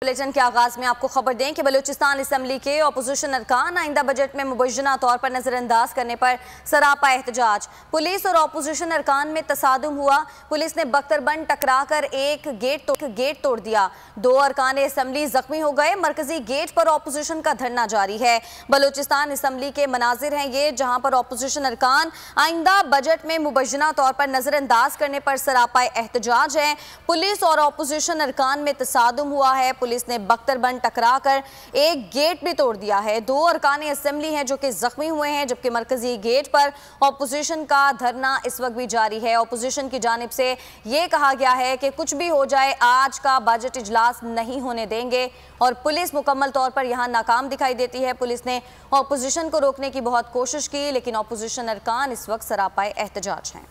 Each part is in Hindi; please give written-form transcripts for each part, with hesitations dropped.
बुलेटिन के आगाज में आपको खबर दें कि बलूचिस्तान असम्बली के अपोजिशन अरकान आइंदा बजट में मुबैना तौर पर नजरअंदाज करने पर सरापा एहतजाज। पुलिस और अपोजिशन अरकान में तसादुम हुआ। पुलिस ने बख्तरबंद टकराकर एक गेट तोड़ दिया। 2 अरकान असम्बली जख्मी हो गए। मरकजी गेट पर अपोजिशन का धरना जारी है। बलूचिस्तान असम्बली के मनाजिर हैं ये, जहां पर अपोजिशन अरकान आइंदा बजट में मुबैना तौर पर नजरअंदाज करने पर सरापा एहतजाज है। पुलिस और अपोजिशन अरकान में तसादुम हुआ है। पुलिस ने बख्तरबंद टकराकर एक गेट भी तोड़ दिया है। 2 अरकान असेंबली हैं जो कि जख्मी हुए हैं, जबकि मरकजी गेट पर ऑपोजिशन का धरना इस वक्त भी जारी है। ऑपोजिशन की जानिब से यह कहा गया है कि कुछ भी हो जाए आज का बजट इजलास नहीं होने देंगे और पुलिस मुकम्मल तौर पर यहां नाकाम दिखाई देती है। पुलिस ने ऑपोजिशन को रोकने की बहुत कोशिश की, लेकिन ऑपोजिशन अरकान इस वक्त सरापाए एहतजाज हैं।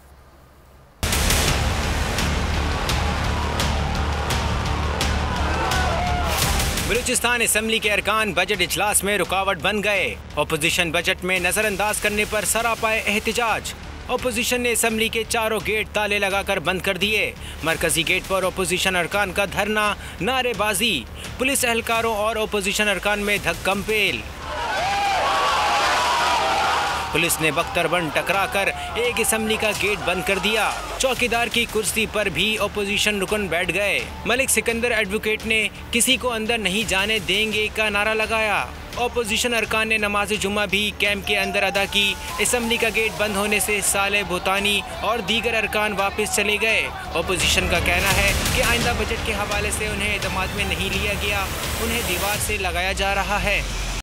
बलूचिस्तान असम्बली के अरकान बजट इजलास में रुकावट बन गए। अपोजिशन बजट में नजरअंदाज करने पर सरापाए एहतजाज। अपोजिशन ने असम्बली के चारों गेट ताले लगाकर बंद कर दिए। मरकजी गेट पर अपोजिशन अरकान का धरना, नारेबाजी। पुलिस एहलकारों और अपोजिशन अरकान में धक्कम पेल। पुलिस ने बख्तरबंद टकराकर एक असम्बली का गेट बंद कर दिया। चौकीदार की कुर्सी पर भी अपोजिशन रुकन बैठ गए। मलिक सिकंदर एडवोकेट ने किसी को अंदर नहीं जाने देंगे का नारा लगाया। अपोजिशन अरकान ने नमाज जुम्मा भी कैंप के अंदर अदा की। असम्बली का गेट बंद होने से साले भूतानी और दीगर अरकान वापस चले गए। अपोजिशन का कहना है कि आइंदा बजट के हवाले से उन्हें एतमाद में नहीं लिया गया, उन्हें दीवार से लगाया जा रहा है।